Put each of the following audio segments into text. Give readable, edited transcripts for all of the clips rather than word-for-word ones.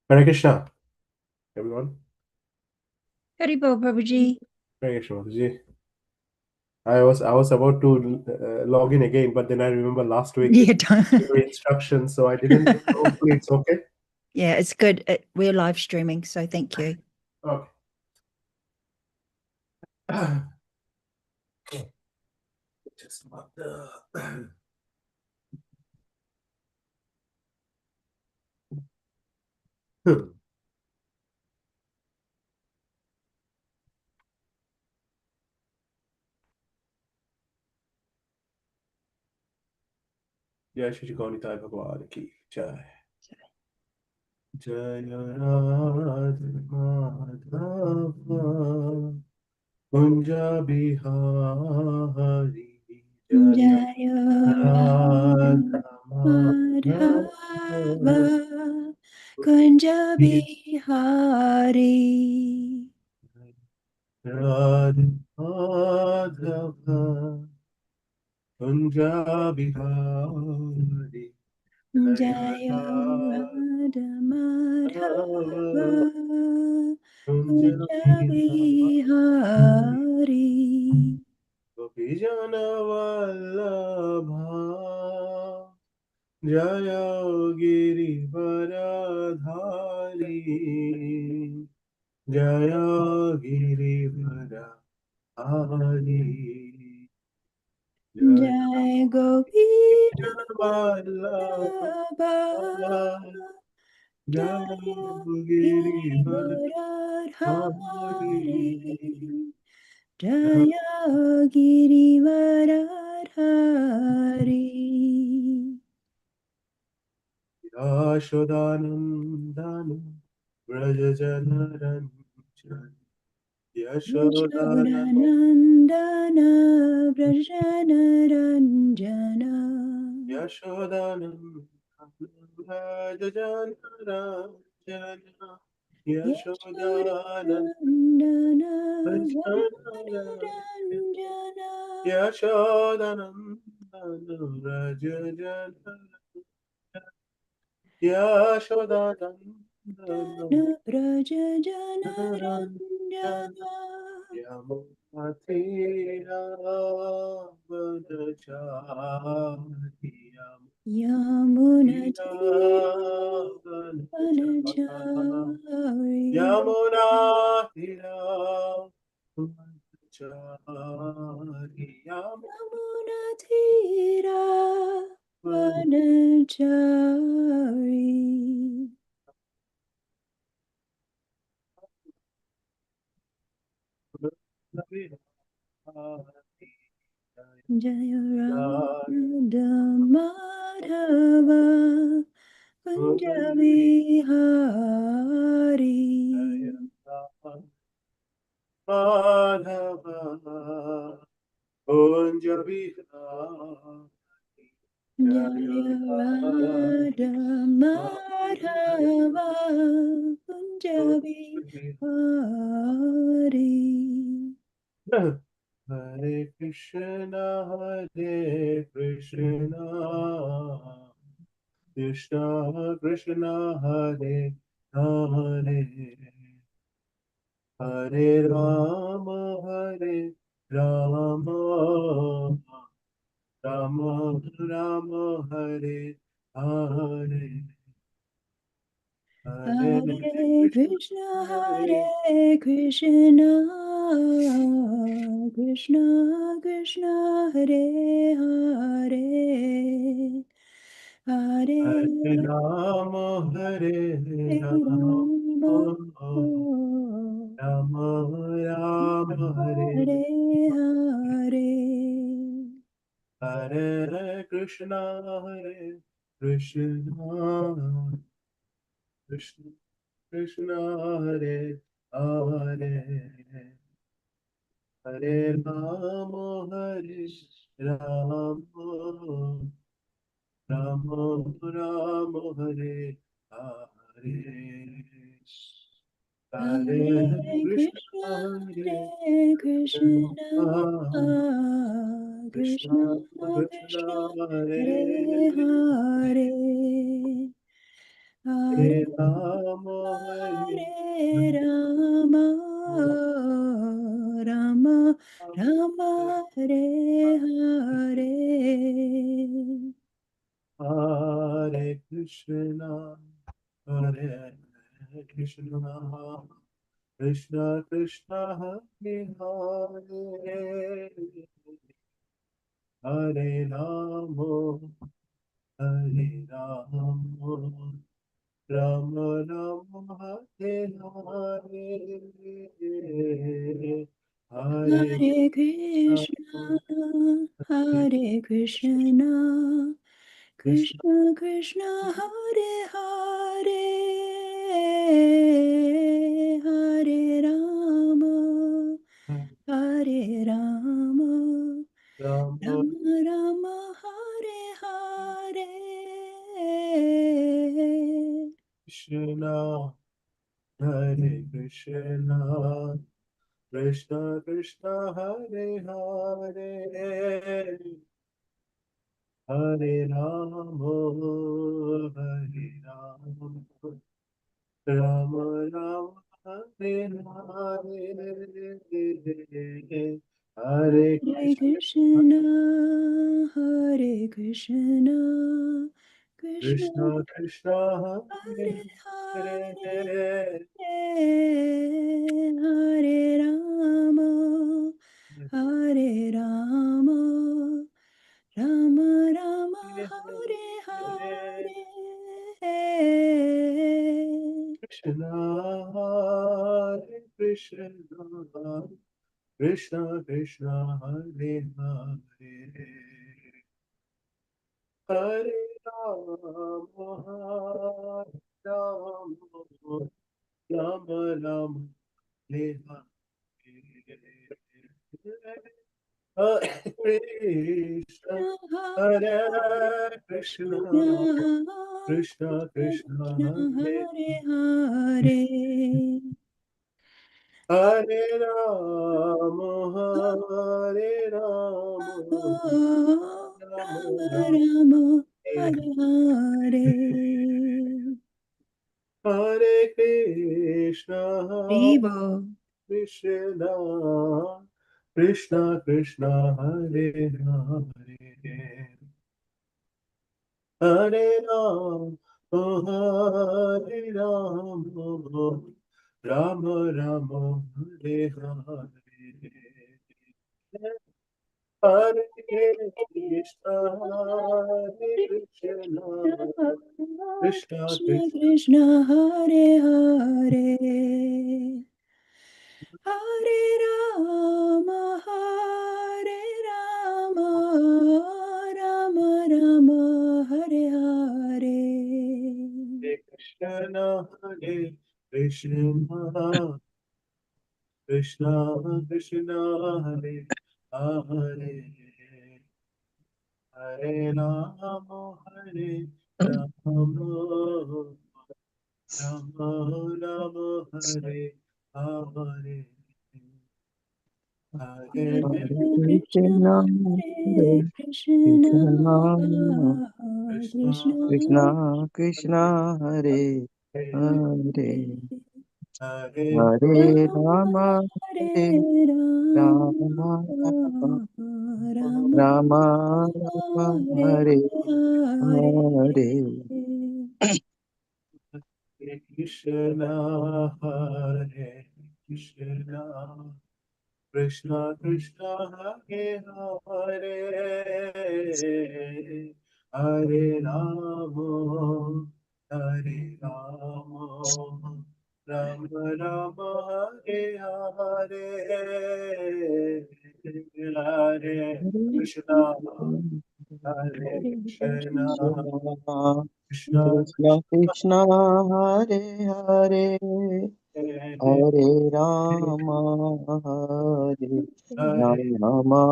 Hare Krishna, everyone. Haribol, Prabhuji. Hare Krishna, Mataji. I was about to log in again, but then I remember last week Yeah, your instructions, so I didn't. Hopefully, it's okay. yeah, it's good. We're live streaming, so thank you. Okay. Just about the. Jai Shri Gaunitai Bhagwan ki Jai. Jai Radha Madhava Kunja Bihari Jai Jaya Radha Madhava Madhava Kunja Bihari Radha Madhava Kunja Bihari Jaya Radha Madhava Kunja Kunja Bihari Bihari Gopijana Vallabha Jaya Girivardhari Jaya Girivardhari Jaya Jai Govita Vallabha Jaya Jaya Girivardhari Girivaradhari Jaya Girivaradhari Yashodanandana Vrajajanaranjan Yashodanandana Yashodanandana Vrajanaranjana Yashodanandana Vrajajanaranjan Yashodanandana Yashodanandana Vrajajanaranjan Vrajanaranjana Yashodanandana Vrajajanaranjan Yashodanandana Jana Braja Jana Naranjana Ranjana Yamunatira Vanachari Yamuna Yamunatira Vanachari Yamunatira Vanachari Yamuna Tira Vanachari Jaya Radha Madhava Punjabi Hari Madhava Punjabi Jaya Radha Madhava Punjabi Hari Hare Krishna, Hare Krishna, Krishna Krishna, Hare Hare, Hare Rama, Hare Rama, Rama Rama, Hare Hare, Hare Hare Krishna, Krishna Hare Hare Krishna Krishna Krishna Hare Hare Hare Hare Rama, Hare Rama, Rama Rama Rama, Hare Hare Hare Hare Krishna, Hare Krishna, Krishna Krishna, Hare Hare, Hare Rama, Hare Rama, Rama Rama, Hare Hare, Hare Hare Krishna, Krishna, Hare Hare Krishna, Krishna, Krishna Krishna Krishna, Krishna, Hare Hare Hare, Hare Rama, Hare Rama, Rama Rama, Hare Hare. Hare Krishna, Hare Krishna, Krishna Krishna, Hare Hare, Hare Rama, Hare Rama, Rama Rama, Hare Hare, Hare Hare Krishna, Hare Krishna, Krishna Krishna Krishna, Hare Hare, Hare Rama, Hare Rama, Rama Rama Rama, Hare Hare. Krishna, Hare Krishna, Krishna Krishna, Hare Hare, Hare Rama, Hare Rama, Rama Rama, Hare Hare, Hare Hare Krishna, Krishna, Hare Krishna, Krishna Krishna Krishna, Hare Hare Hare, Hare, Hare Rama, Hare Rama, Rama Rama, Hare Hare. Krishna, Hare Krishna, Krishna Krishna, Hare Hare, Hare Rama, Hare Rama, Rama Rama, Hare Hare, Krishna, Hare Krishna, Krishna Krishna, Hare Hare Hare Rama, Hare Rama, Rama Rama Rama, Rama, Hare Hare. Hare Krishna, Vivo. Krishna, Krishna Krishna, Hare Hare, Hare Ram, Hare Ram, Rama Rama, Hare Hare, Hare Krishna, Hare Krishna, Krishna Krishna Krishna, Krishna, Hare Hare. Hare Rama, Hare Rama, Rama Rama, Hare Hare. Krishna, Hare Krishna, Krishna Krishna, Hare Hare, Hare Rama, Hare Rama, Rama Rama, Hare Hare, Hare Hare Krishna, Krishna, Hare Hare Krishna, Krishna, Krishna, Krishna Krishna, Krishna, Hare Hare Hare, Hare Hare Rama, Rama, Hare Hare Rama, Rama, Rama Rama, Rama, Hare Hare Hare. Hare. Krishna, Hare Krishna, Krishna Krishna, Hare Hare, Hare Rama, Hare Rama, Rama Rama, Hare Hare, Hare Krishna, Hare Krishna, Krishna Krishna, Krishna, Hare Hare, Hare Hare Rama, Hare Hare Rama,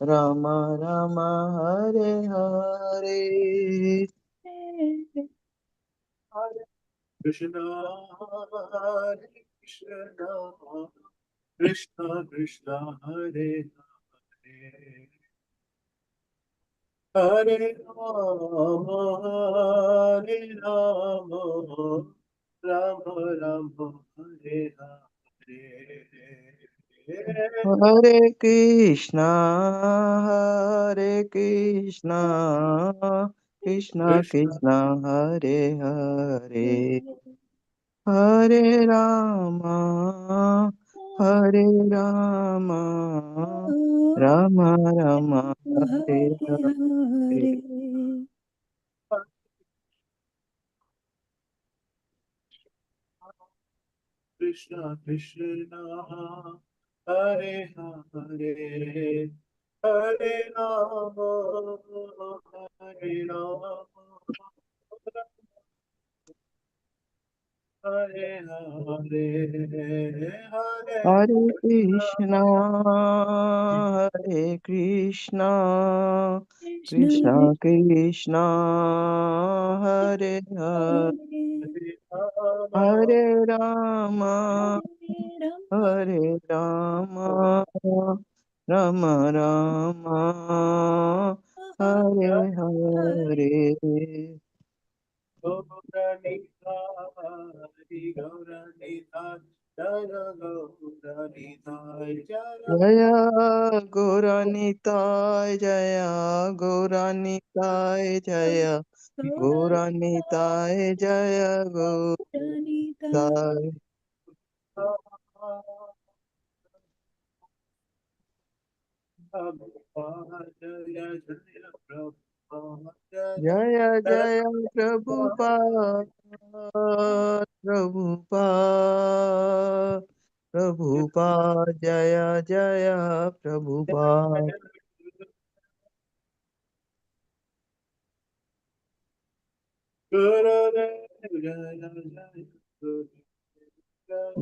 Rama Rama, Hare Hare. Hare Krishna, Hare Krishna, Krishna Krishna, Hare Hare, Hare Rama, Rama, Rama Rama, Hare Hare. Hare Krishna, Krishna Krishna, Hare Hare, Hare Rama, Rama Rama, Hare Hare. Krishna Krishna, Hare Hare, Hare Rama, Hare Rama, Hare Hare, Hare Hare Krishna, Krishna Krishna, Hare Hare, Hare Rama, Rama Rama, Hare Hare. Gauranita, Gauranita, Jaya Gauranita, Jaya Jaya Gauranitai, Jaya Gauranitai, Jaya Gauranitai, Jaya Gauranitai. Jaya Jaya Prabhupada, Jaya Jaya Prabhupada, Prabhupada, Prabhupada, Jaya Jaya Prabhupada.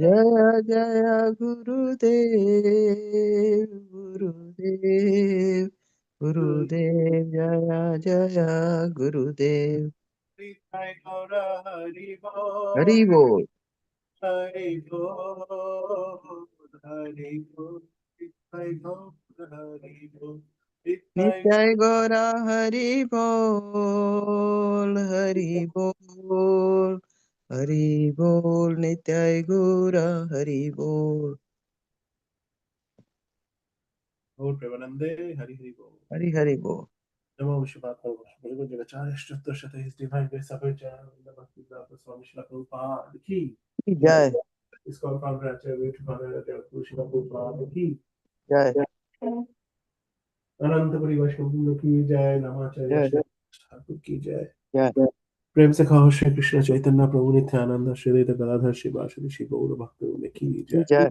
Jaya Jaya Gurudev, Gurudev, Gurudev, Jaya Jaya Gurudev. Hari Bol. Hari Bol, Hari Bol, Hari Bol, Hari Bol, Nitai Gora Hari Bol, Hari Bol, Hari Bol, Nitai Gora Hari Bol. Gaur Premanande, Hari Hari Bol. Hari Hari Bol. Namo Vishwapatma Vishwapatma Jagacharya Shtutra Shata His Divine Grace of Jaya Bhakti Prabhu Swami Srila Prabhupada Ki Jai, ISKCON Founder YouTube Founder Srila Prabhupada Ki Jai, Anantpuri वैष्णव की जय नमाचार्य Jai, Shri Thakur की जय Jai. प्रेम से कहो श्री कृष्ण चैतन्य प्रभु नित्यानंद श्री अद्वैत गदाधर श्रीवासदि श्री गौर भक्तवृंद की जय Jai,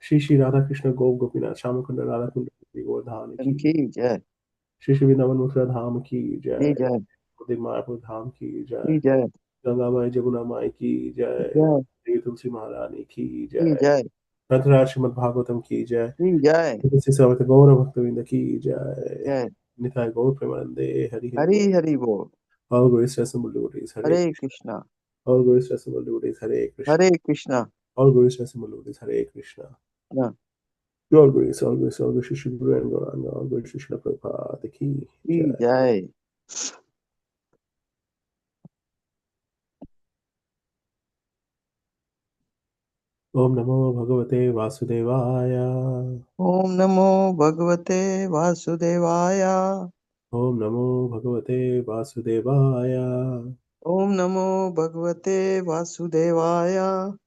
Shri Shri Radha Krishna गौ गोपीनाथ श्याम कुंड राधा कुंड गोवर्धन की Jai, श्री श्री वृंदावन मथुरा धाम की जय Jai, उदित मायापुर धाम की जय Jai, गंगा माई जमुना माई की जय Jai, देवी तुलसी महारानी की जय Jai, ग्रंथराज श्रीमद् भागवतम की जय Jai, श्री समेत गौर भक्तवृंद की जय Jai. निताय गौर प्रेमानंदे हरि हरि बोल Hari Hari Bol. All grace assembled devotees, Hare Hare Krishna. Krishna, All grace assembled devotees, Hare Krishna. Hare Krishna. All grace assembled devotees, Hare Krishna. Na, All grace, Shri Guru and Gauranga, all grace, Shri Srila Prabhupada ki jai. Jai. Om Namo Bhagavate Vasudevaya. Om Namo Bhagavate Vasudevaya. Om Namo Bhagavate Vasudevaya. Om Namo Bhagavate Vasudevaya.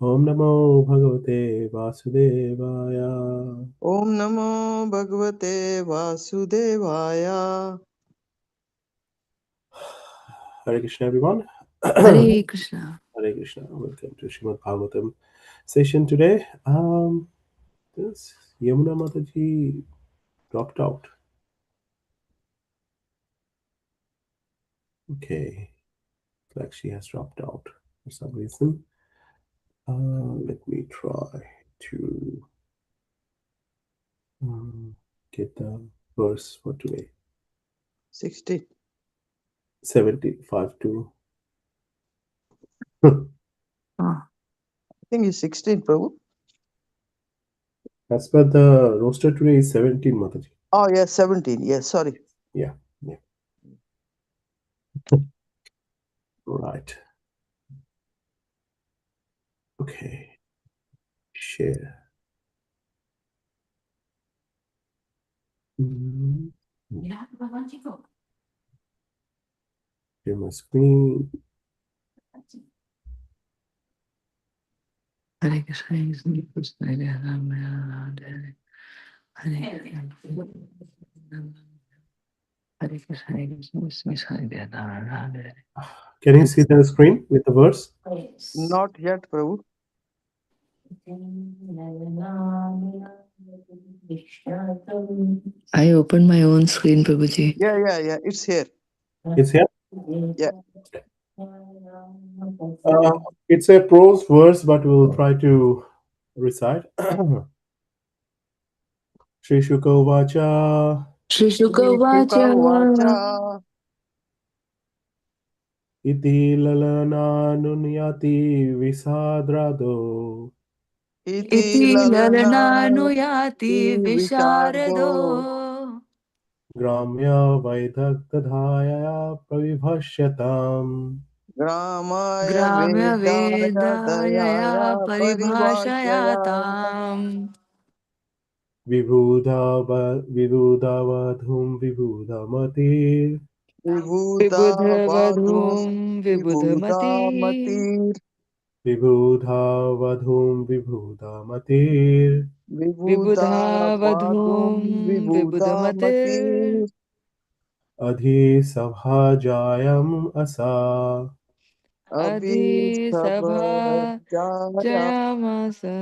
Om Namo Bhagavate Vasudevaya. Om Namo Bhagavate Vasudevaya. Hare Krishna, everyone. Hare Krishna. Hare Krishna. Welcome to Śrīmad-Bhāgavatam session today. This Yamuna Mataji dropped out. Okay, like she has dropped out for some reason. Let me try to get the verse for today. 16. 75 to. I think it's 16, Prabhu. As per the roster today is 17, Mataji. Oh, yes, 17. Yes, sorry. Yeah. Right. Okay. Share. Mhm. Share my screen. Hare Krishna, Krishna Krishna, Hare Rama, Hare Hare Krishna, Krishna Krishna, Hare Rama, Hare. Can you see the screen with the words? Not yet, Prabhu. I opened my own screen, Prabhuji. Yeah. It's here. It's here. Yeah. It's a prose verse, but we'll try to recite. Shri Shuka Uvacha Shri Shuka Vacha, Iti Lalana Nunyati Visadrado Iti Lalana Nuyati Visharado, Gramya Vaidagdhaya Pravibhashyatam Gramaya Gramya Vedaya Vedaya Dayaya Paribhashaya, Paribhashayatam Vibhudavadhum Vibhudamati Vibhuda Vadhum Vibudhavadhum Vibudhamati Vibhudamatir, Vibhudavadhum Vibhudamati Vibhuda Vadhum Vibudhavadhum Vibudhamatir Vibhudamatir, Adhi Sabhajayam Asa Adhi Sabha Abhisabhajaya, Jayamasa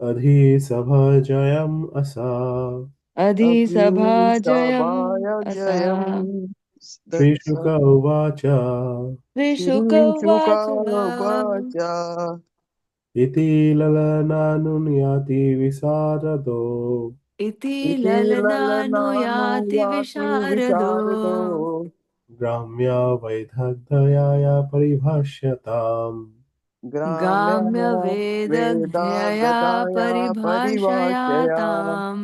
Adhi Sabhajayam Asa Adhi Sabha Jayam Asa Abhisabhajayam. Shri That's Shuka Uvacha Shri Rishuka Vacha Shuka Iti Lalananunyati Visarado Iti Iti Lalananu lalananu Yati yati Visharado visharado, Gramya Vaidhagdhaya Paribhashyatam gramya Gamya veda Vedagdhyaya gadaya parivashaya, Paribhashayatam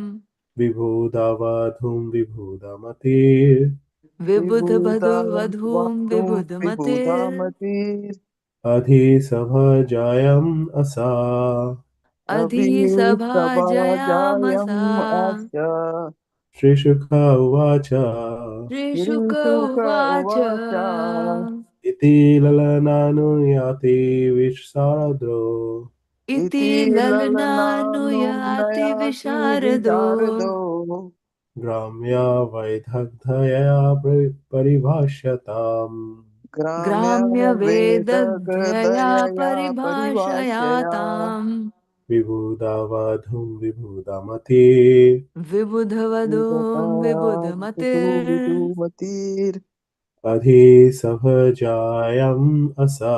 Vibhudavadhum Vibhudamati Vibudhabadhu vibhuda Vadhum vadhum Vibudhamatir vibhudamatir, Adhi Sabhajayam Asa Adhi Sabha abhisabhajayam Jayamasa asya. Shri Shuka Uvacha Shri Rishuka Shuka uvacha, Vacha Iti Lalananuyati Visarado Iti iti Lalananu lalananu Yati nayati Visharado visharado, Gramya Vaidhagdhaya Paribhashyatam gramya Gramya Vedagdhyaya vedagdaya parivashaya, Paribhashayatam Vibhudavadhum Vibhudamati Vibudhavadum Vibudhamatir vidumatir, Adhi Sabhajayam Asa.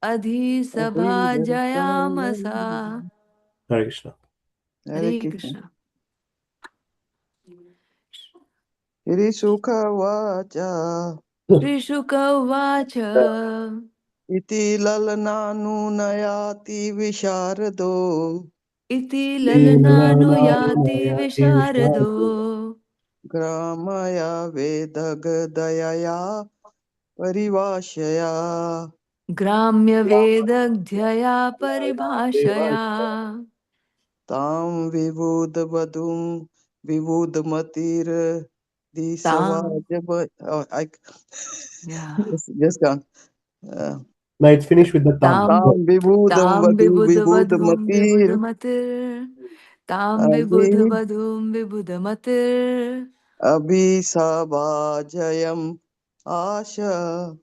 Adhi Sabha Jayamasa Hare Krishna. Hare Hare Krishna. Krishna. Shri Sukha Vacha, Rishuka Vacha iti lalananu nayati visharado, Iti Lalananu Yati Visharado gramaya vedagdaya parivashaya, Gramya Vedagdhyaya Paribhashaya tam vibudvadum vibudmatir Tam disavajaba. Oh, Yeah just gone. Uh, Now it's finished with the thumb. Tam tam vibudam Tam vadu Vibudhavadhum vibudmatir Vibudhamatir Tam abhi Vibudhavadhum Vibudhamatir abhisabhajayam asha.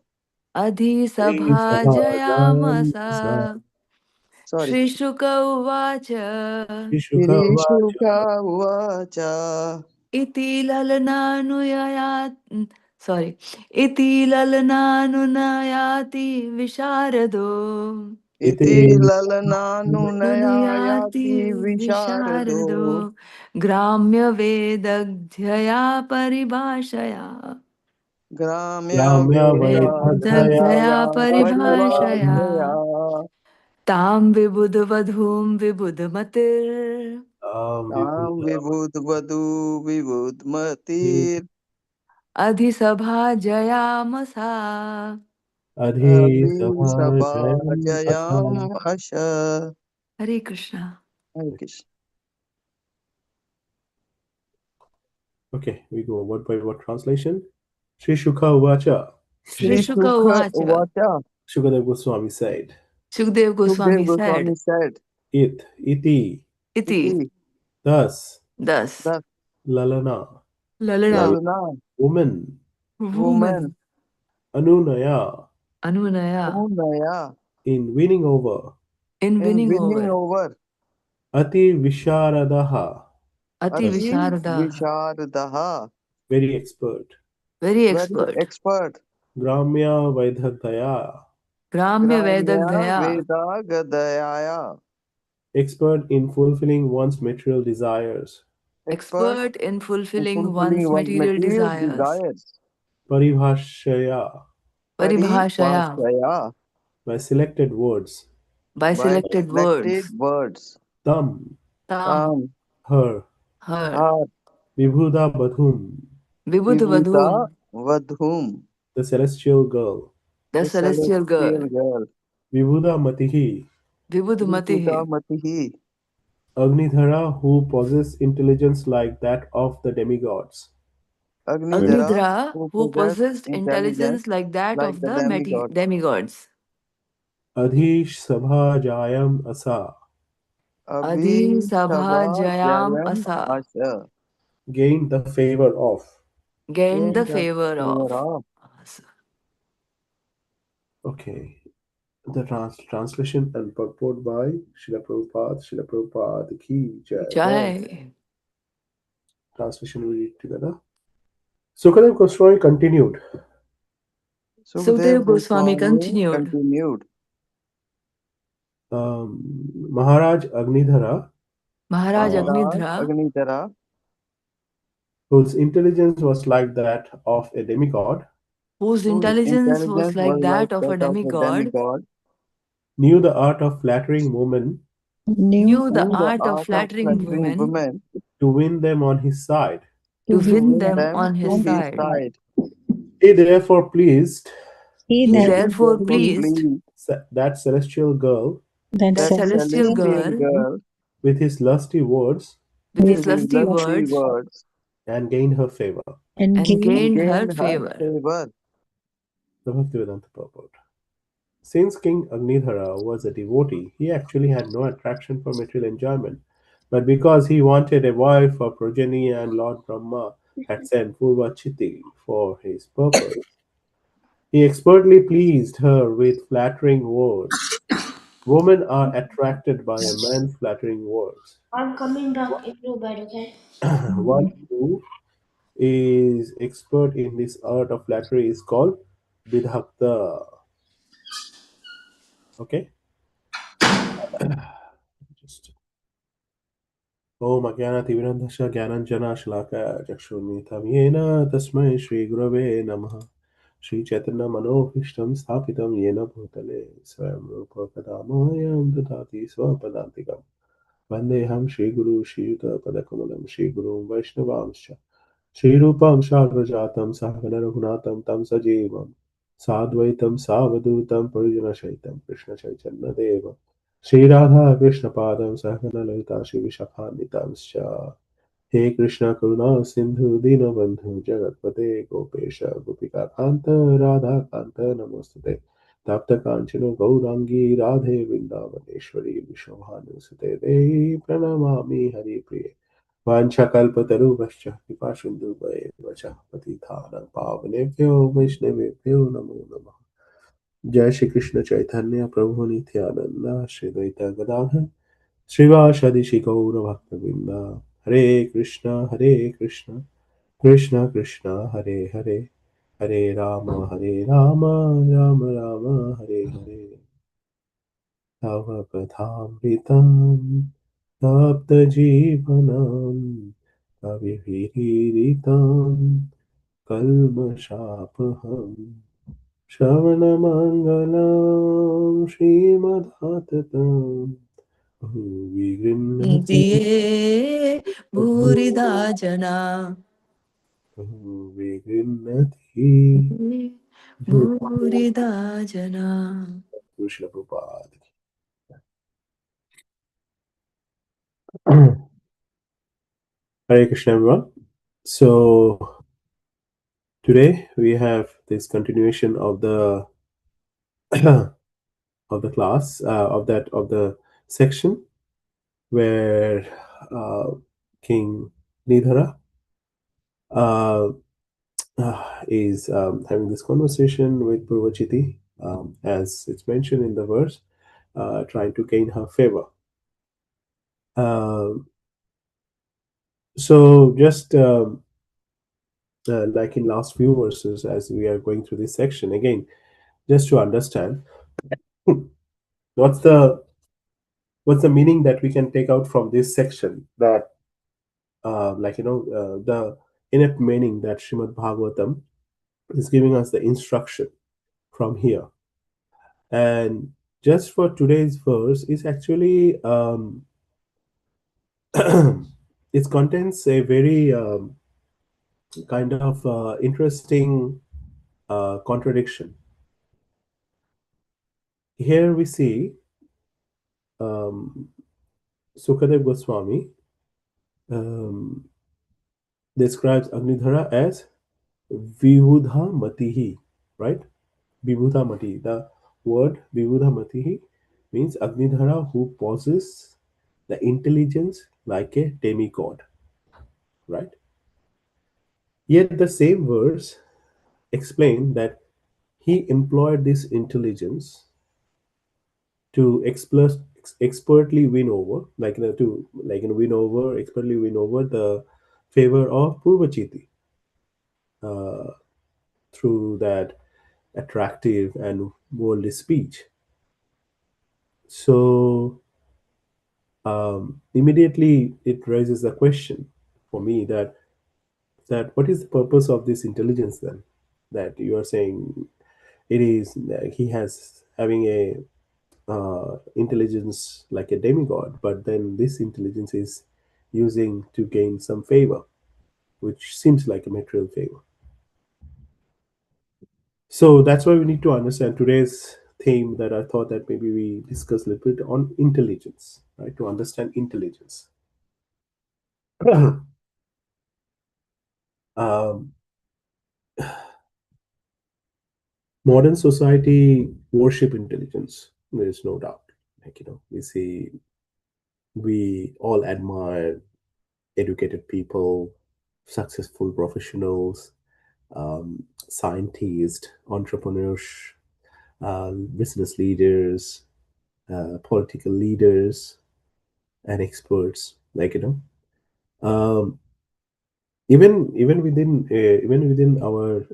Adhi Adhi Sabha Sabhajayam Asa. Jayamasa Sorry. Shri Shuka Uvacha Shri Shuka Shri Uvacha Shuka Vacha, Iti Lalananuyayat Sorry Iti Lalananunayati Visharado iti Iti lalananu nayayati Nunayati visharado, Visharado Gramya Vedagdhyaya Paribhashaya gramya Ramya vedagdaya Vedagdhyaya Vaidhagdhaya Paribhashaya parivashaya, Tam Vibudhavadhum Vibudhamatir Tam tam vibudvadu vibudmatir, Adhisabha Jayamasa Adhi Abhisabhajayam Asha. Hare Krishna. Hare Krishna. Okay, we go word by word translation. Sri Shukha Uvacha. Sri Sri Shuka Sukha Uvacha. Uvacha. Shukadev Goswami said, Shukdev Sukdev Goswami Goswami said, said, iti, Iti, Iti, thus, thus, thus, lalana, Lalana, Lalana, woman, woman, woman, anunaya, Anunaya, Unaya, in winning over, in in winning winning over, over, ati visharadaha, Ati Ati Visharada, Visharadaha, very expert, very very expert, expert, gramya vaidhadaya, Gramya Gramya Vedagdhaya, Veda Gadayaya, expert in fulfilling one's material desires, expert expert in in fulfilling fulfilling one's one's material material desires, desires, paribhashaya, Paribhashaya, Paribhashaya, by selected words, by by selected selected words, words, tam, Tam, her, her, Har, vibhuda badhum, Vibhuta Vibhudavadhum, Vadhum, the celestial girl, the the celestial girl, celestial girl, vibhuda matihi, Vibhuta Vibhudamatihi, Matihi, Agnidhara, who possess intelligence like that of the demigods. Agnidhara, Agnidhara, who who possessed possessed intelligence intelligence like that like of the the demigod. demigods. Adhish sabha jayam asa, Adi Sabha Abhisabha Jayam Jayam Asa, Asha, gained the favor of. gained the gained the favor favor of. of. Okay, the translation and purport by Srila Prabhupada. Srila Prabhupada ki jai. Jai. Translation we read together. Sukadev Goswami continued. Sukadev Sukhdev Goswami Goswami continued. continued. Maharaj Agnidhara, Maharaj Maharaj Agnidhara, Agnidhara, whose intelligence was like that of a demigod, whose whose intelligence was intelligence like was like that of a that of a demigod, demigod, knew the art of flattering women Knew knew the knew the art of art of flattering flattering women women to win them on his side. to to to win win win them them on his to on his his side. side. side. He therefore pleased He He that He therefore therefore pleased pleased that celestial girl that the that celestial celestial celestial girl girl with his lusty words with with his with his lusty lusty words words and gained her favor. and and gained and gained her gained her favor. favor. The Bhaktivedanta purport. Since King Agnidhara was a devotee, he actually had no attraction for material enjoyment. But because he wanted a wife for progeny and Lord Brahma had sent Purvachiti for his purpose, he expertly pleased her with flattering words. Women are attracted by a man's flattering words. I'm coming back into bed, okay? One who is expert in this art of flattery is called Vidhakta. Okay? Just Om Ajnanatimirandhasya Jnananjana Shalakaya Chakshurmittam Yena Tasmai Shri Gurave Namaha Shri Chaitanya Manohishtam Sthapitam Yena Bhutale Swayam Rupa Kadamayam Dadati Swapadantikam Vandeham Shri Guru Shri Yuta Padakamalam Shri Guru Vaishnavamscha Shri Rupam Sagrajatam Sahagana Raghunatam Tam Sajeevam Sadvaitam Savadutam Parijana Shaitam Krishna Chaitanya Deva Shri Radha Krishna Padam Sahagana Lalita Shri Vishakhanitanscha He Krishna Karuna Sindhu Dinabandhu Jagatpate Gopesha Gopika Kanta Radha Kanta Namostate Tapta Kanchana Gaurangi Radhe Vrindavaneshwari Vishwabhanusate Dehi Pranamami Hari Priye वाञ्छाकल्पतरुभ्यश्च कृपासिन्धुभ्येव च पतितानां पावनेभ्यो वैष्णवेभ्यो नमो नमः जय श्री कृष्ण चैतन्य प्रभु नित्यानंद श्री द्वैत गदाधर श्रीवासदि श्री गौर भक्तवृंद हरे कृष्ण कृष्ण कृष्ण हरे हरे हरे राम राम राम हरे हरे तव कथामृतं तप्तजीवनम् अविहीरितं कल्मषापहम् श्रवणमङ्गलं श्रीमद्भागवतम् भुवि गृह्णति Diye Bhurida Jana भुवि गृह्णति Bhurida Jana. Srila Prabhupada. Hare Krishna, everyone. So today we have this continuation of the of the class of the section where King Nidhara uh, is having this conversation with Purvachiti, as it's mentioned in the verse, trying to gain her favor. So just like in last few verses, as we are going through this section again, just to understand what's the meaning that we can take out from this section, that the inept meaning that Śrīmad-Bhāgavatam is giving us the instruction from here. And just for today's verse is actually it contains a very kind of interesting contradiction. Here we see Sukadev Goswami describes Agnidhara as Vibudha Matihi, right? Vibudha Mati. The word Vibudha Matihi means Agnidhara who possesses the intelligence like a demigod, right? Yet the same verse explain that he employed this intelligence to expertly win over, expertly win over the favor of Purvachiti through that attractive and worldly speech. So immediately it raises the question for me that what is the purpose of this intelligence then? That you are saying it is he has having a intelligence like a demigod, but then this intelligence is using to gain some favor, which seems like a material favor. So that's why we need to understand today's theme, that I thought that maybe we discuss a little bit on intelligence, right? To understand intelligence. Modern society worship intelligence. There is no doubt. We all admire educated people, successful professionals, scientists, entrepreneurs, business leaders, political leaders, and experts. Um, even within our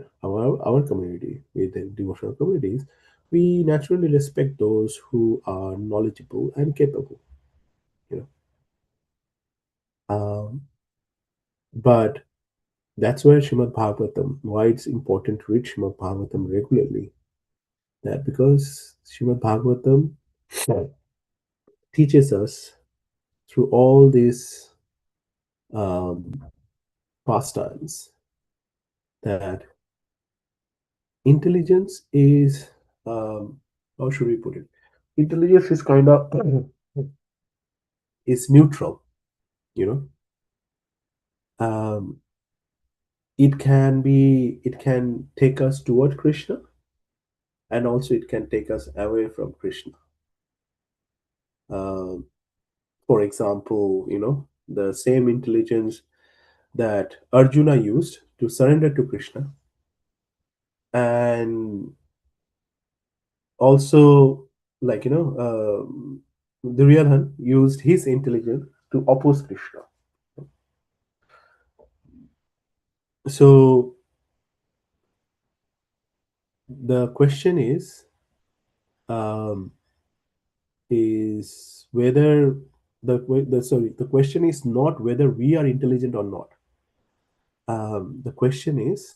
community, within devotional communities, we naturally respect those who are knowledgeable and capable. You know, but that's where why it's important to read Srimad Bhagavatam regularly. That because Srimad Bhagavatam teaches us through all these um, pastimes that intelligence is, how should we put it? Intelligence is kind of is neutral, you know. It can take us toward Krishna, and also it can take us away from Krishna. For example, the same intelligence that Arjuna used to surrender to Krishna, and also, Duryodhan used his intelligence to oppose Krishna. So the question is whether the question is not whether we are intelligent or not. The question is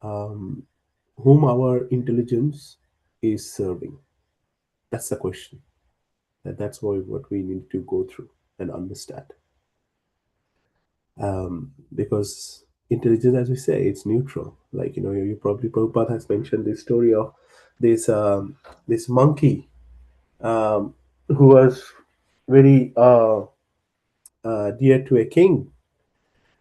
whom our intelligence is serving. That's the question. That's what we need to go through and understand. Because intelligence, as we say, it's neutral. Like, you probably, Prabhupada has mentioned this story of this this monkey, who was very dear to a king,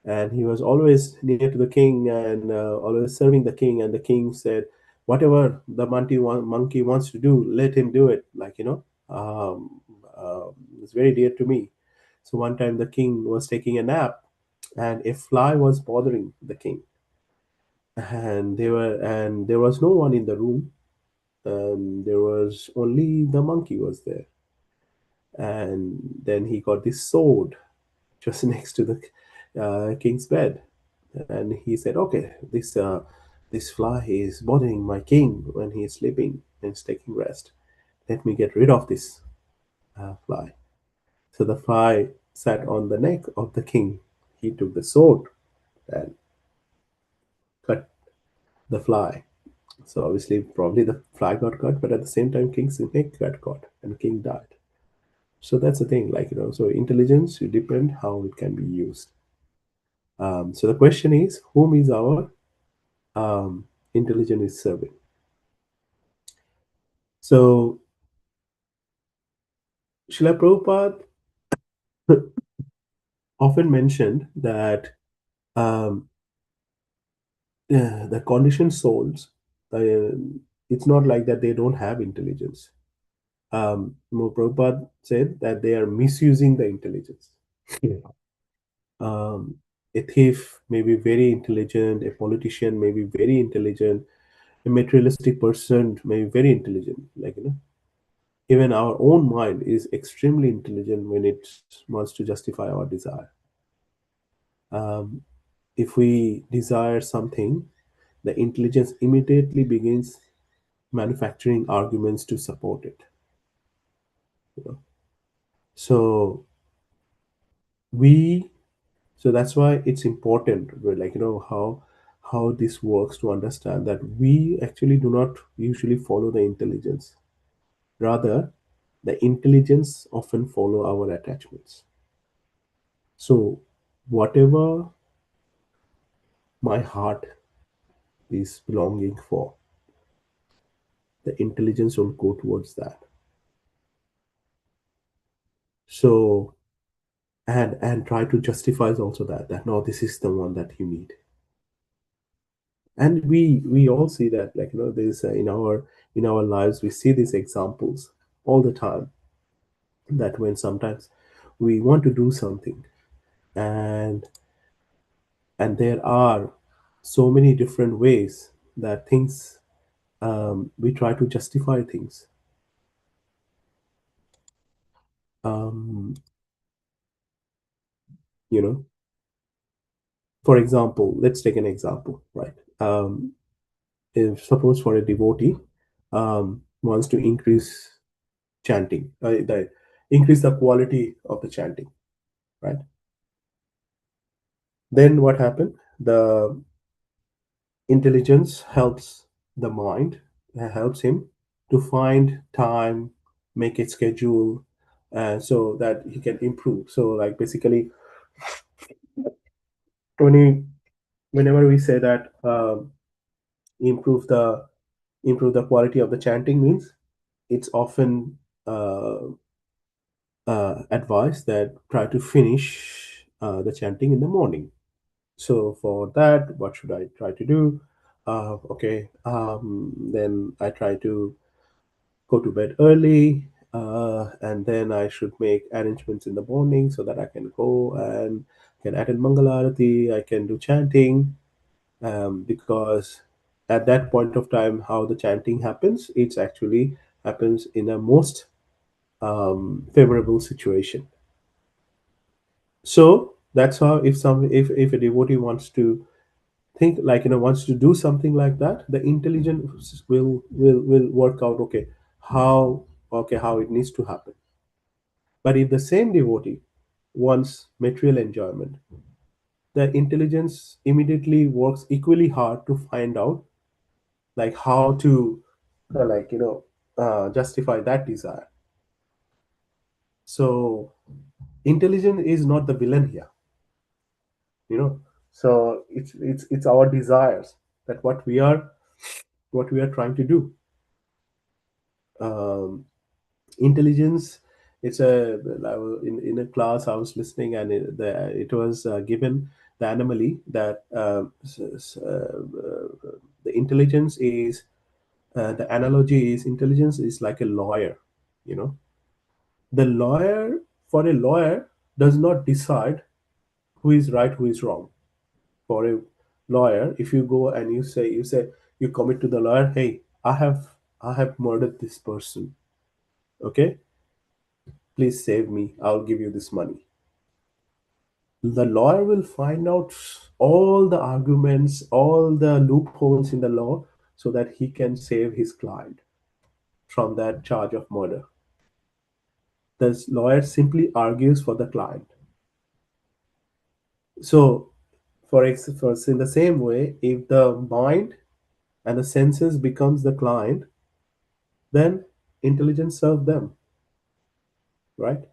and he was always near to the king and always serving the king. And the king said, whatever the monkey wants to do, let him do it. Like, it's very dear to me. So one time the king was taking a nap, and a fly was bothering the king, and there was no one in the room, and there was only the monkey was there. And then he got this sword just next to the king's bed, and he said, okay, this fly is bothering my king when he is sleeping and is taking rest. Let me get rid of this fly. So the fly sat on the neck of the king. He took the sword and cut the fly. So obviously, probably the fly got cut, but at the same time, king's neck got caught, and king died. So that's the thing, like, so intelligence, it depend how it can be used. So the question is, whom is our intelligence is serving? So Srila Prabhupada often mentioned that the conditioned souls, it's not like that they don't have intelligence. Prabhupada said that they are misusing the intelligence. Um, a thief may be very intelligent, a politician may be very intelligent, a materialistic person may be very intelligent. Like, even our own mind is extremely intelligent when it wants to justify our desire. If we desire something, the intelligence immediately begins manufacturing arguments to support it. So that's why it's important, like, how this works, to understand that we actually do not usually follow the intelligence. Rather, the intelligence often follow our attachments. So whatever my heart is belonging for, the intelligence will go towards that. So, and try to justify also that no, this is the one that you need. And we all see that, like, there's in our lives, we see these examples all the time, that when sometimes we want to do something, and there are so many different ways that things, we try to justify things. um, you know for example, let's take an example, right? If suppose for a devotee wants to increase the quality of the chanting, right? Then what happened? The intelligence helps the mind, helps him to find time, make a schedule, so that he can improve. So, like, basically, when whenever we say that, improve the quality of the chanting, means it's often advised that try to finish the chanting in the morning. So for that, what should I try to do? Okay, then I try to go to bed early, and then I should make arrangements in the morning so that I can go and can attend Mangalarati, I can do chanting, because at that point of time, how the chanting happens, it's actually happens in a most favorable situation. So that's how, if a devotee wants to think, like, wants to do something like that, the intelligence will work out, okay, how it needs to happen. But if the same devotee wants material enjoyment, the intelligence immediately works equally hard to find out, like, how to like, justify that desire. So intelligence is not the villain here, So it's our desires, that what we are trying to do. Um, Intelligence, it's in a class I was listening, and it was given the anomaly that the intelligence is the analogy is intelligence is like a lawyer. You know, the lawyer, for a lawyer, does not decide who is right, who is wrong. For a lawyer, if you go and you commit to the lawyer, hey, I have murdered this person, okay, please save me, I'll give you this money. The lawyer will find out all the arguments, all the loopholes in the law, so that he can save his client from that charge of murder. The lawyer simply argues for the client. So, for in the same way, if the mind and the senses becomes the client, then intelligence serve them, right?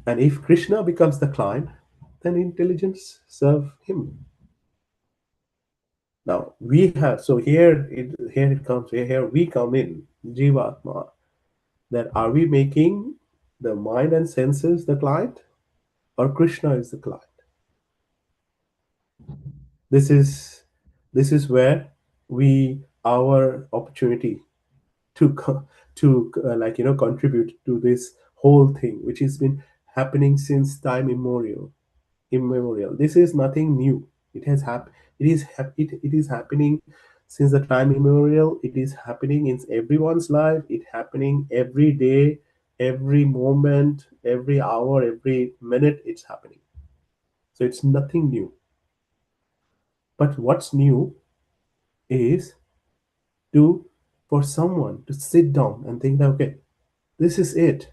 And if Krishna becomes the client, then intelligence serve him. Now we have, so here we come in, Jivatma, that are we making the mind and senses the client, or Krishna is the client? This is where our opportunity to contribute to this whole thing, which has been happening since time immemorial. This is nothing new. It has happened. It is happening since the time immemorial. It is happening in everyone's life. It happening every day, every moment, every hour, every minute. It's happening. So it's nothing new. But what's new is for someone to sit down and think that, okay, this is it.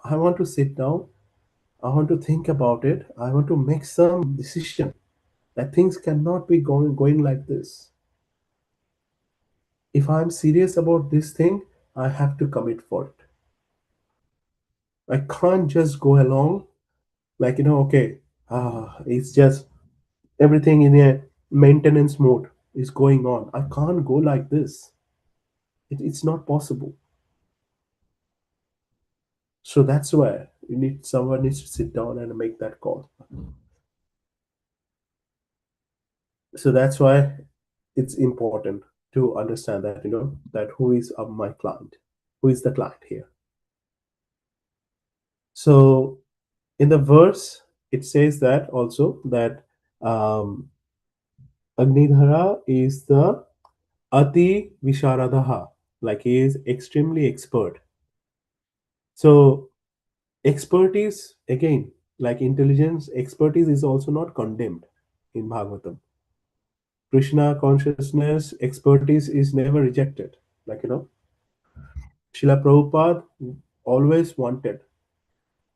I want to sit down. I want to think about it. I want to make some decision that things cannot be going like this. If I'm serious about this thing, I have to commit for it. I can't just go along like, okay, it's just everything in a maintenance mode is going on. I can't go like this. It's not possible. So that's why someone needs to sit down and make that call. So that's why it's important to understand that, that who is my client, who is the client here. So in the verse, it says that also that Agnidhara is the Ati Visharadaha, like he is extremely expert. So expertise, again, like intelligence, expertise is also not condemned in Bhagavatam. Krishna consciousness, expertise is never rejected. Like, Srila Prabhupada always wanted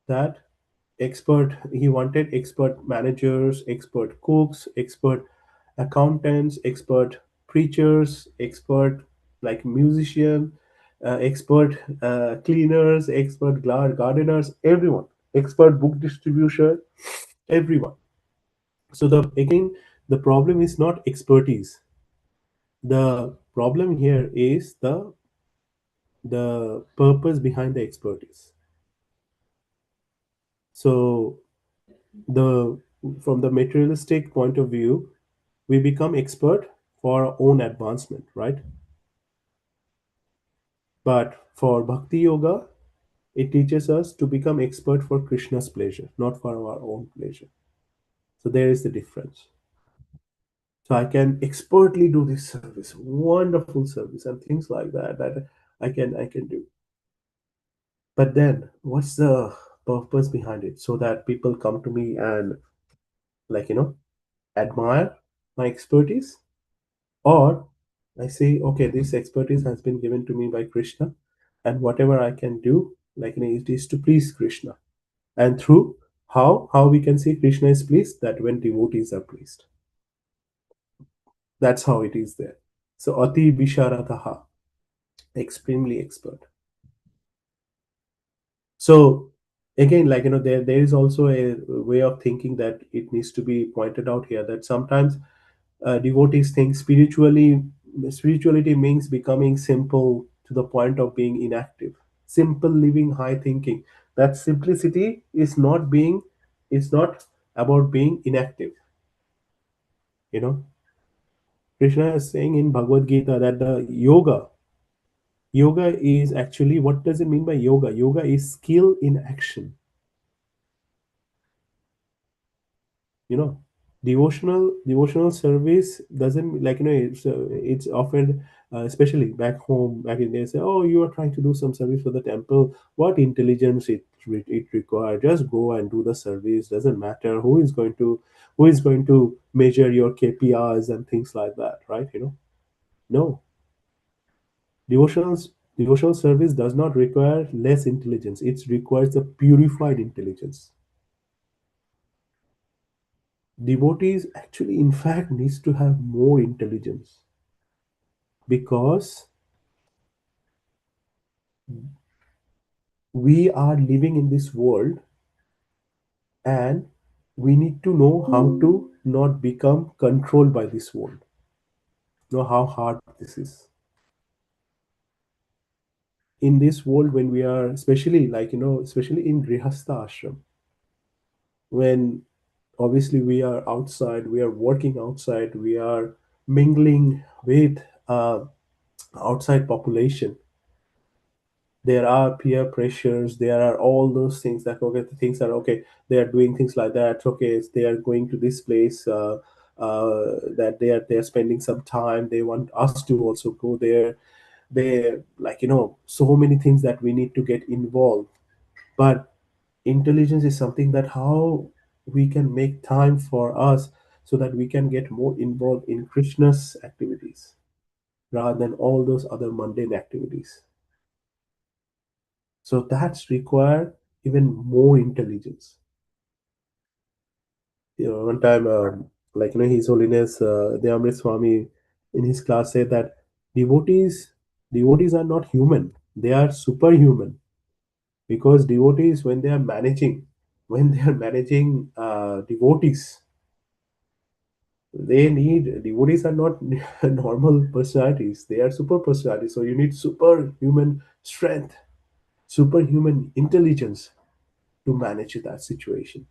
that he wanted expert managers, expert cooks, expert accountants, expert preachers, expert like musician, expert cleaners, expert gardeners, everyone, expert book distribution, everyone. So the problem is not expertise. The problem here is the purpose behind the expertise. So from the materialistic point of view, we become expert for our own advancement, right? But for bhakti yoga, it teaches us to become expert for Krishna's pleasure, not for our own pleasure. So there is the difference. So I can expertly do this service, wonderful service, and things like that I can do. But then what's the purpose behind it? So that people come to me and admire my expertise, or I say, okay, this expertise has been given to me by Krishna, and whatever I can do, it is to please Krishna. And through how we can see Krishna is pleased, that when devotees are pleased. That's how it is there. So Ati Visharadaha, extremely expert. So again, like, there is also a way of thinking that it needs to be pointed out here, that sometimes devotees think spirituality means becoming simple to the point of being inactive, simple living, high thinking. That simplicity is not about being inactive. you know Krishna is saying in Bhagavad Gita that the yoga is actually, what does it mean by yoga? Yoga is skill in action. you know devotional service doesn't, like, it's often, especially back home, back in, they say, oh, you are trying to do some service for the temple, what intelligence it requires, just go and do the service, doesn't matter who is going to measure your KPIs and things like that, right? No, devotional service does not require less intelligence, it requires a purified intelligence. Devotees actually, in fact, needs to have more intelligence, because we are living in this world, and we need to know how to not become controlled by this world. Know how hard this is in this world, when we are, especially, like, especially in grihastha ashram, when obviously we are outside, we are working outside, we are mingling with outside population. There are peer pressures, there are all those things that, okay, the things are okay, they are doing things like that, okay, they are going to this place, that they are spending some time, they want us to also go there. They, like, so many things that we need to get involved. But intelligence is something that how we can make time for us, so that we can get more involved in Krishna's activities rather than all those other mundane activities. So that's require even more intelligence. One time, like, His Holiness the Amrit Swami in his class said that devotees devotees are not human; they are superhuman. Because devotees, when they are managing devotees, devotees are not normal personalities; they are super personalities. So you need superhuman strength, superhuman intelligence to manage that situation.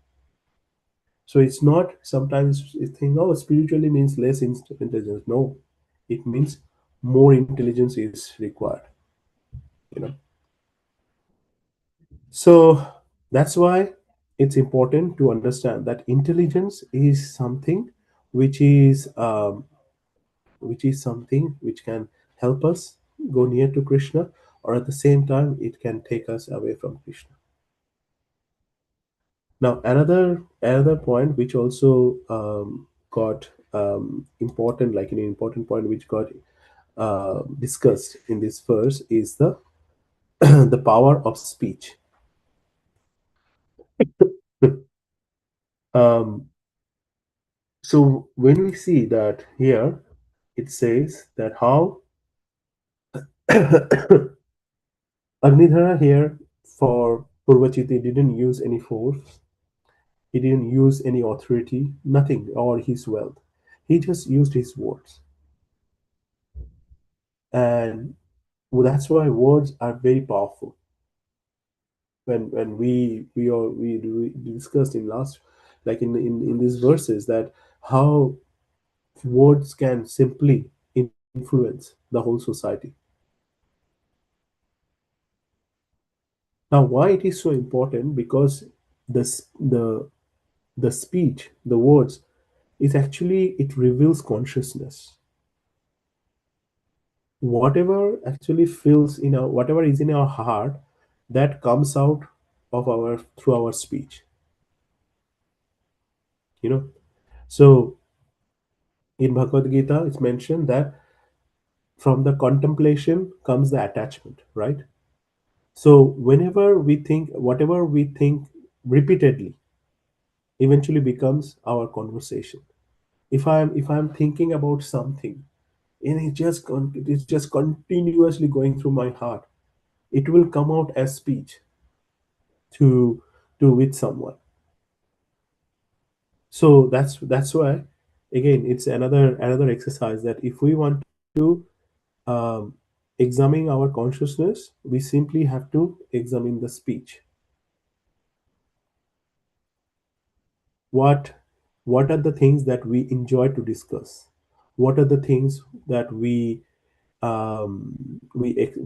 So it's not, sometimes you think, oh, spiritually means less intelligence. No, it means more intelligence is required. You know. So that's why it's important to understand that intelligence is something which is something which can help us go near to Krishna, or at the same time it can take us away from Krishna. Now, another point which also got important, like an important point which got discussed in this verse, is the the power of speech. um, so when we see that here, it says that how Agnidhara here for Purvachiti didn't use any force, he didn't use any authority, nothing, or his wealth. He just used his words. And that's why words are very powerful. When we discussed in last, like in these verses, that how words can simply influence the whole society. Now, why it is so important? Because the the speech, the words, is actually, it reveals consciousness. Whatever actually fills in our, whatever is in our heart, that comes out of our, through our speech. So in Bhagavad Gita, it's mentioned that from the contemplation comes the attachment, right? So whenever we think, whatever we think repeatedly, eventually becomes our conversation. If I'm thinking about something, and it's just continuously going through my heart, it will come out as speech to to with someone. So that's why, again, it's another exercise that if we want to um, examine our consciousness, we simply have to examine the speech. What are the things that we enjoy to discuss? What are the things that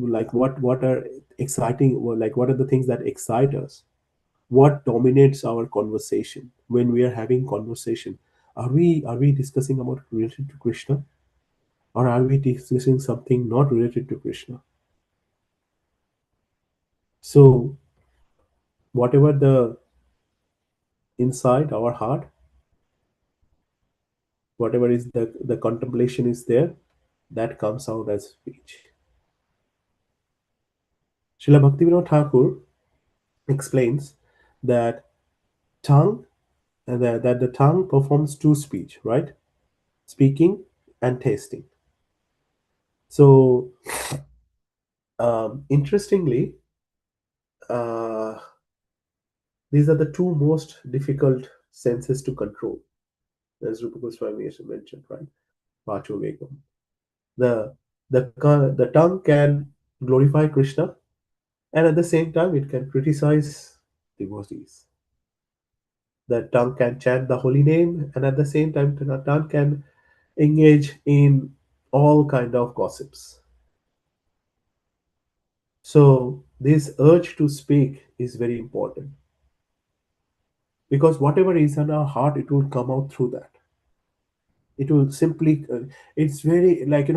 like? What are exciting? Or like, what are the things that excite us? What dominates our conversation when we are having conversation? Are we discussing about related to Krishna, or are we discussing something not related to Krishna? So whatever the inside our heart, whatever is the contemplation is there, that comes out as speech. Srila Bhaktivinoda Thakur explains that tongue that the tongue performs two speech, right? Speaking and tasting. So interestingly, uh, these are the two most difficult senses to control, as Rupa Goswami has mentioned, right? Vacho Vegam. The tongue can glorify Krishna, and at the same time it can criticize devotees. The tongue can chant the holy name, and at the same time the tongue can engage in all kind of gossips. So this urge to speak is very important, because whatever is in our heart, it will come out through that. It will simply it's very, like,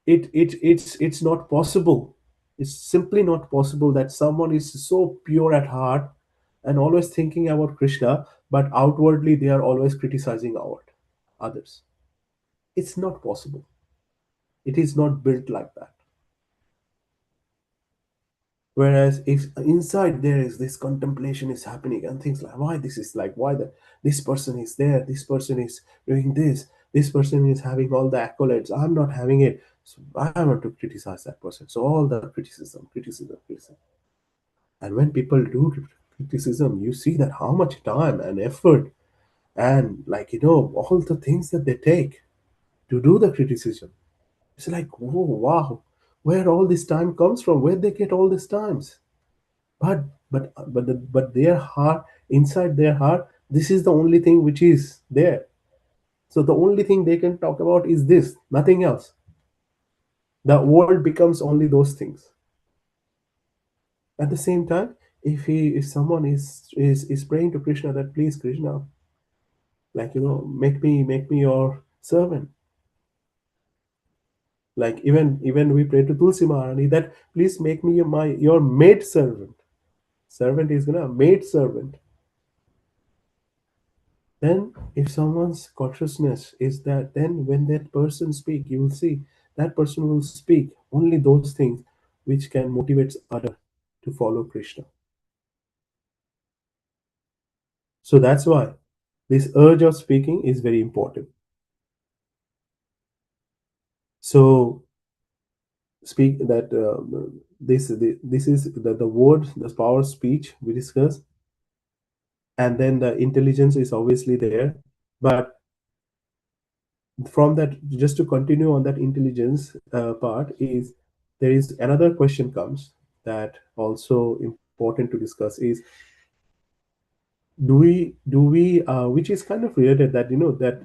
it's not possible. It's simply not possible that someone is so pure at heart and always thinking about Krishna, but outwardly they are always criticizing others. It's not possible. It is not built like that. Whereas if inside there is this contemplation is happening and things like, why this is like, why this person is there, this person is doing this person is having all the accolades, I'm not having it, so I want to criticize that person. So all the criticism. And when people do criticism, you see that how much time and effort and, like, all the things that they take to do the criticism. It's like, oh wow, where all this time comes from, where they get all these times. But their heart, inside their heart, this is the only thing which is there. So the only thing they can talk about is this, nothing else. The world becomes only those things. At the same time, if someone is praying to Krishna that, please Krishna, like, make me your servant. Like, even we pray to Tulsi Maharani that, please make me your maid servant. Servant is maid servant. Then if someone's consciousness is that, then when that person speak, you will see that person will speak only those things which can motivate other to follow Krishna. So that's why this urge of speaking is very important. So speak that this is the word, the power of speech we discussed, and then the intelligence is obviously there. But from that, just to continue on that intelligence part, is there is another question comes that also important to discuss is, do we which is kind of related, that that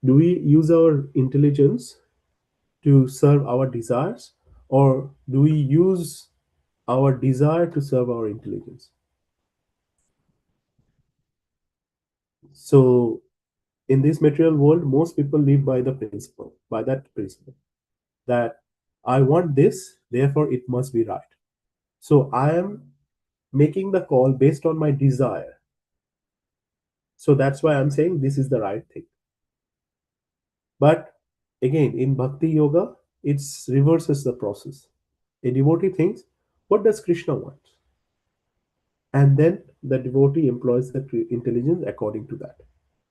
do we use our intelligence to serve our desires, or do we use our desire to serve our intelligence? So in this material world, most people live by that principle, that I want this, therefore it must be right. So I am making the call based on my desire. So that's why I'm saying this is the right thing. But again, in Bhakti Yoga, it reverses the process. A devotee thinks, what does Krishna want? And then the devotee employs the intelligence according to that.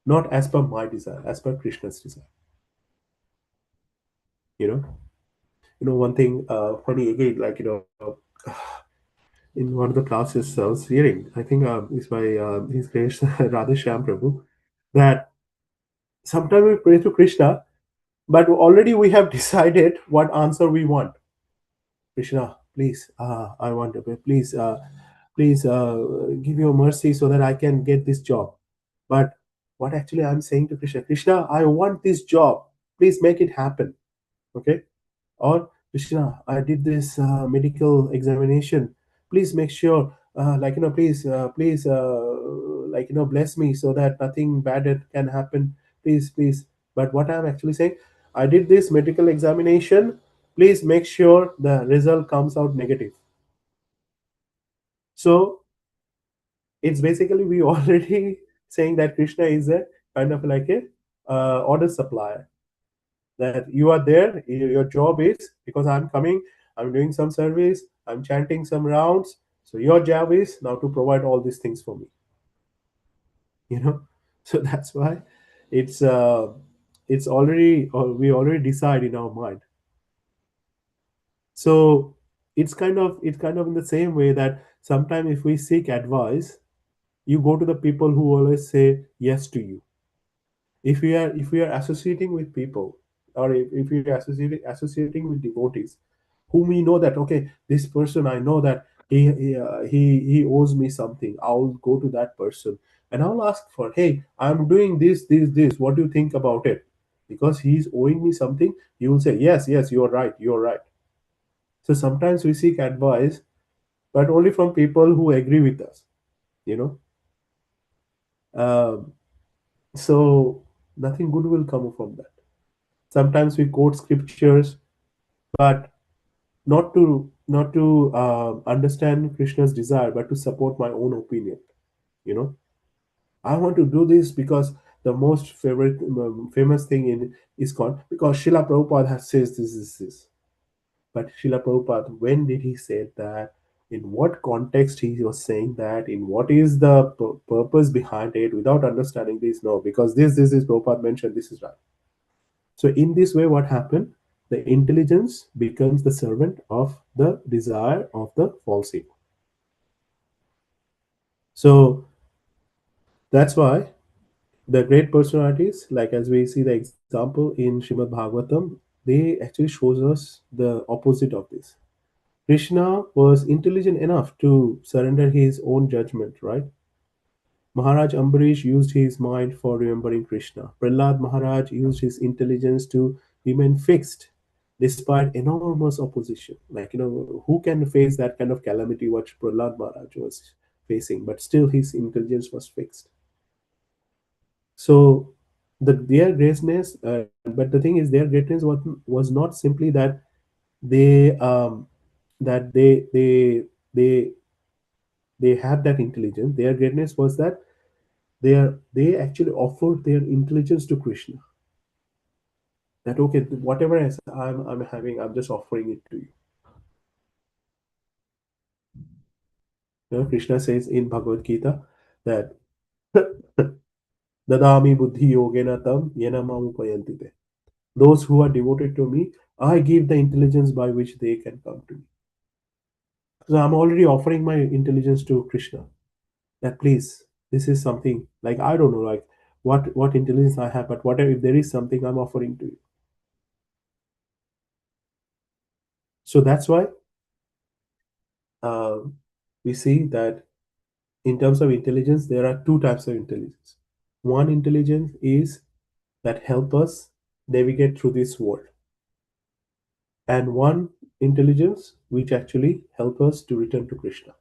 Not as per my desire, as per Krishna's desire. You know? One thing funny again, like, in one of the classes I was hearing, I think it's by His Grace Radheshyam Prabhu, that sometimes we pray to Krishna, but already we have decided what answer we want. Krishna, please, I want to pray. Please give your mercy so that I can get this job. But what actually I'm saying to Krishna, Krishna, I want this job. Please make it happen. Okay? Or Krishna, I did this medical examination. Please make sure, please, bless me so that nothing bad can happen. Please, please. But what I'm actually saying, I did this medical examination. Please make sure the result comes out negative. So it's basically we already saying that Krishna is a kind of like a order supplier. That you are there, your job is, because I'm coming, I'm doing some service, I'm chanting some rounds, so your job is now to provide all these things for me, so that's why it's already, or we already decide in our mind. So it's kind of in the same way that sometimes if we seek advice, you go to the people who always say yes to you. If we are associating with people, or if we are associating with devotees whom we know that, okay, this person, I know that he owes me something, I'll go to that person and I'll ask for, hey, I'm doing this, what do you think about it? Because he's owing me something, he will say, yes, yes, you're right. So sometimes we seek advice, but only from people who agree with us, you know um, so nothing good will come from that. Sometimes we quote scriptures, but not to understand Krishna's desire, but to support my own opinion. You know, I want to do this because the most famous thing in ISKCON, because Srila Prabhupada has says this. But Srila Prabhupada, when did he say that? In what context he was saying that? In what is the purpose behind it? Without understanding this, no, because this is Prabhupada mentioned. This is right. So in this way, what happened? The intelligence becomes the servant of the desire of the false ego. So that's why the great personalities, like as we see the example in Śrīmad-Bhāgavatam, they actually shows us the opposite of this. Krishna was intelligent enough to surrender his own judgment, right? Maharaj Ambarish used his mind for remembering Krishna. Prahlad Maharaj used his intelligence to remain fixed despite enormous opposition. Like, who can face that kind of calamity what Prahlad Maharaj was facing? But still his intelligence was fixed. So their greatness, but the thing is, their greatness was not simply that they that they they had that intelligence. Their greatness was that they actually offered their intelligence to Krishna. That, okay, whatever I'm having, I'm just offering it to you. Krishna says in Bhagavad Gita that Dadami buddhi yogena tam yenamam upayantite. Those who are devoted to me, I give the intelligence by which they can come to me. So I'm already offering my intelligence to Krishna. That, please, this is something, like, I don't know, like what intelligence I have, but whatever, if there is something, I'm offering to you. So that's why we see that in terms of intelligence, there are two types of intelligence. One intelligence is that help us navigate through this world, and one intelligence which actually help us to return to Krishna.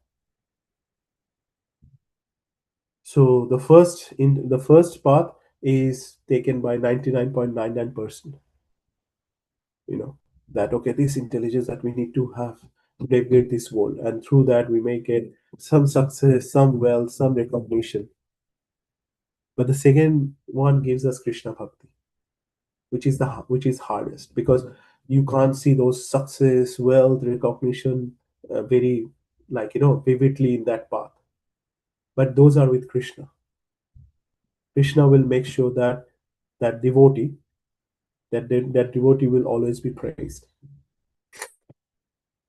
So the first path is taken by 99.99%. That, okay, this intelligence that we need to have to navigate this world, and through that we may get some success, some wealth, some recognition. But the second one gives us Krishna bhakti, which is hardest, because you can't see those success, wealth, recognition very, vividly in that path. But those are with Krishna. Krishna will make sure that that devotee will always be praised.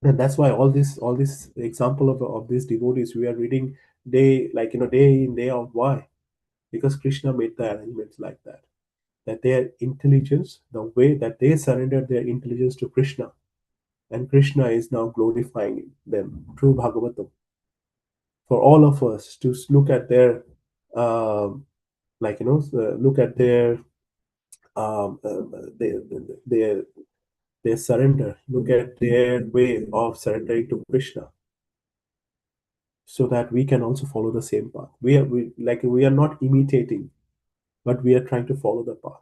And that's why all this example of these devotees we are reading day in day out. Why? Because Krishna made the arrangements like that. That their intelligence, the way that they surrendered their intelligence to Krishna, and Krishna is now glorifying them through Bhagavatam. For all of us to look at their, look at their, um, uh, their, their their surrender, look at their way of surrendering to Krishna, so that we can also follow the same path. We are not imitating, but we are trying to follow the path.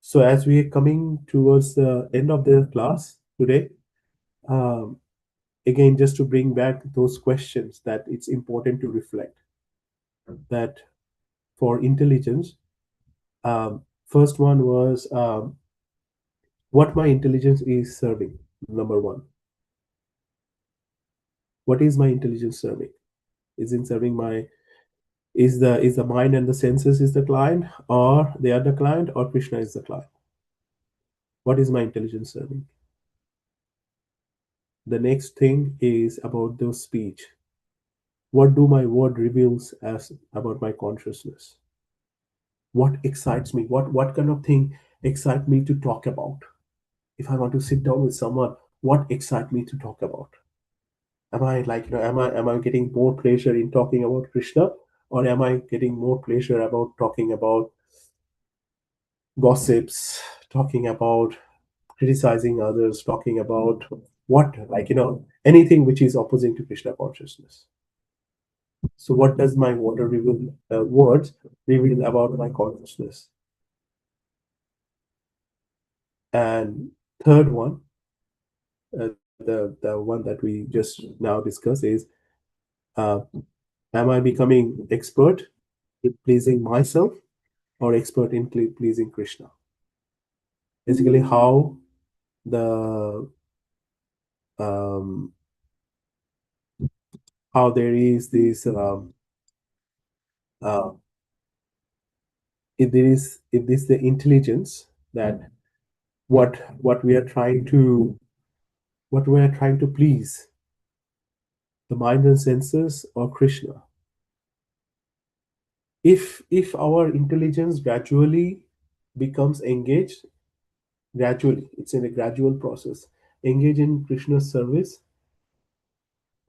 So as we are coming towards the end of the class today, um, again, just to bring back those questions that it's important to reflect. That for intelligence, first one was what my intelligence is serving. Number one, what is my intelligence serving? Is it serving my is the mind and the senses is the client, or they are the client, or Krishna is the client? What is my intelligence serving? The next thing is about the speech. What do my word reveals as about my consciousness? What excites me? What kind of thing excites me to talk about? If I want to sit down with someone, what excites me to talk about? Am I am I getting more pleasure in talking about Krishna, or am I getting more pleasure about talking about gossips, talking about criticizing others, talking about anything which is opposing to Krishna consciousness? So what does my words reveal about my consciousness? And third one, the one that we just now discussed is, am I becoming expert in pleasing myself, or expert in pleasing Krishna? Basically, how the how there is this uh, if this the intelligence, that what we are trying to please, the mind and senses or Krishna. If our intelligence gradually becomes engaged, gradually, it's in a gradual process, engage in Krishna's service,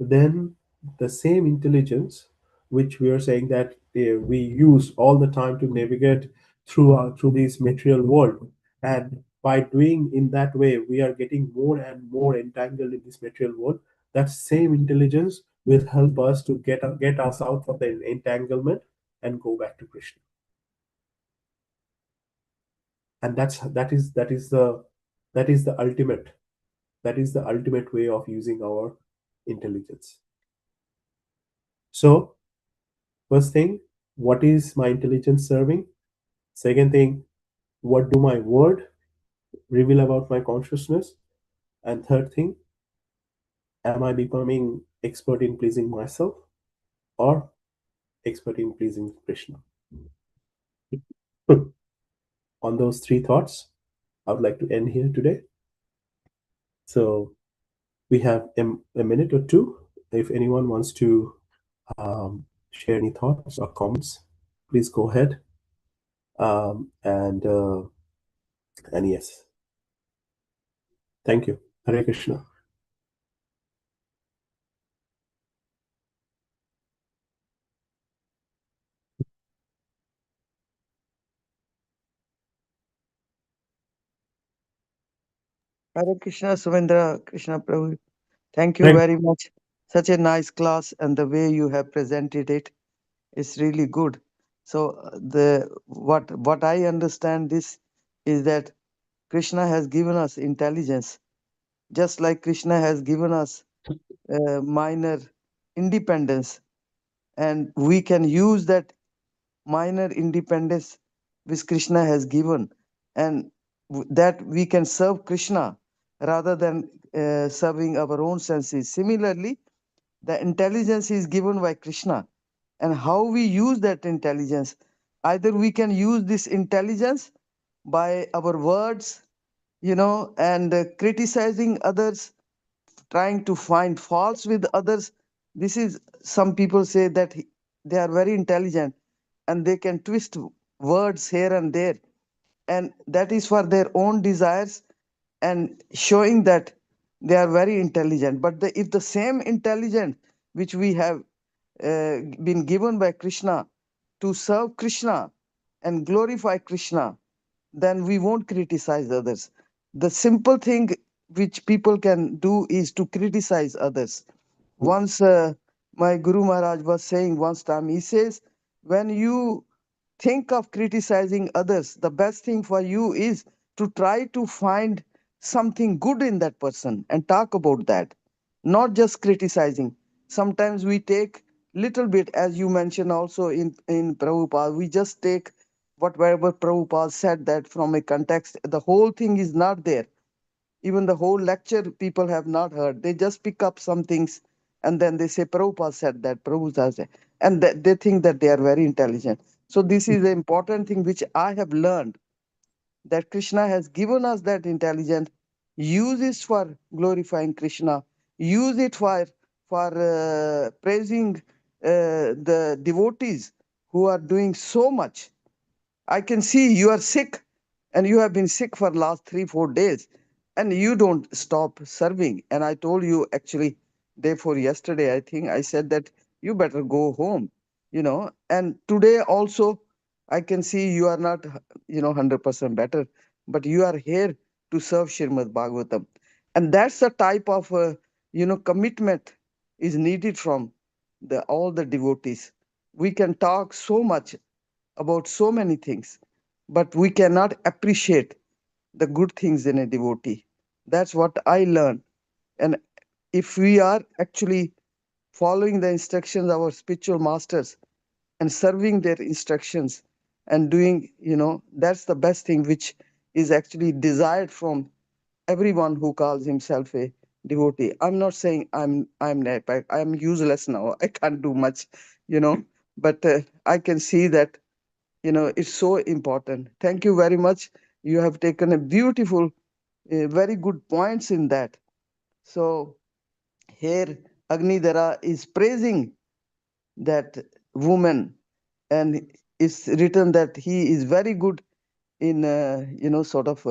then the same intelligence which we are saying that we use all the time to navigate through this material world, and by doing in that way we are getting more and more entangled in this material world. That same intelligence will help us to get us out of the entanglement and go back to Krishna. And that is the ultimate way of using our intelligence. So first thing, what is my intelligence serving? Second thing, what do my word reveal about my consciousness? And third thing, am I becoming expert in pleasing myself, or expert in pleasing Krishna? On those three thoughts, I would like to end here today. So we have a minute or two. If anyone wants to share any thoughts or comments, please go ahead. And yes, thank you. Hare Krishna. Hare Krishna, Somendra, Krishna Prabhu. Thank you Thank- very much. Such a nice class, and the way you have presented it is really good. So what I understand this is that Krishna has given us intelligence, just like Krishna has given us minor independence, and we can use that minor independence which Krishna has given, and that we can serve Krishna rather than serving our own senses. Similarly, the intelligence is given by Krishna, and how we use that intelligence, either we can use this intelligence by our words, and criticizing others, trying to find faults with others. This is, some people say that they are very intelligent and they can twist words here and there, and that is for their own desires and showing that they are very intelligent. But if the same intelligence which we have been given by Krishna to serve Krishna and glorify Krishna, then we won't criticize others. The simple thing which people can do is to criticize others. Once my Guru Maharaj was saying once time, he says, when you think of criticizing others, the best thing for you is to try to find something good in that person and talk about that, not just criticizing. Sometimes we take little bit, as you mentioned also in Prabhupada, we just take whatever Prabhupada said that from a context, the whole thing is not there. Even the whole lecture people have not heard. They just pick up some things and then they say, Prabhupada said that, Prabhupada said, and they think that they are very intelligent. So this is the important thing which I have learned, that Krishna has given us that intelligence. Use it for glorifying Krishna. Use it for praising the devotees who are doing so much. I can see you are sick and you have been sick for last 3-4 days and you don't stop serving. And I told you actually day before yesterday, I think I said that you better go home, and today also I can see you are not, 100% better, but you are here to serve Śrīmad-Bhāgavatam. And that's the type of, commitment is needed from all the devotees. We can talk so much about so many things, but we cannot appreciate the good things in a devotee. That's what I learned. And if we are actually following the instructions of our spiritual masters and serving their instructions and doing, that's the best thing which is actually desired from everyone who calls himself a devotee. I'm not saying I'm useless now. I can't do much, but I can see that it's so important. Thank you very much. You have taken a beautiful, very good points in that. So here Agnidhara is praising that woman, and it's written that he is very good in sort of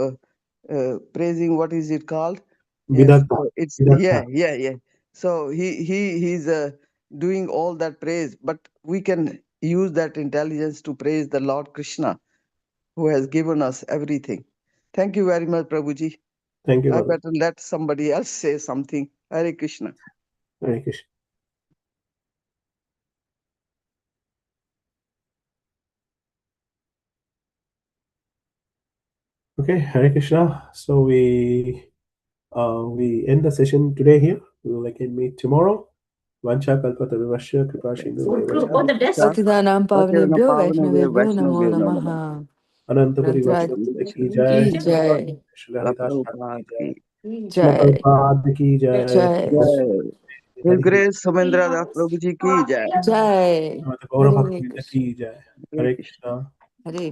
praising. What is it called? Yes, Vidagdha. so it's Vidagdha. yeah. So he's doing all that praise, but we can use that intelligence to praise the Lord Krishna, who has given us everything. Thank you very much, Prabhuji. Thank you, I Mother. better let somebody else say something. Hare Krishna. Hare Krishna. Okay, Hare Krishna. So we end the session today here. We will again meet tomorrow. Vancha kalpata vivasya kripa shindu Patidanam Pavanebhyo Vaishnavebhyo Namo Namo Namaha. Anantapuri Radha Vaishnava ki Ki jai. Jai. Shri Haridas Prabhupada ki jai. ki Shri Jai. Prabhupada ki jai. Jai. Jai. His Hari Grace Somendra Das Prabhuji ki jai. Jai. Gaurav Bhakti ki jai. Hare Hare Krishna. Krishna. Hare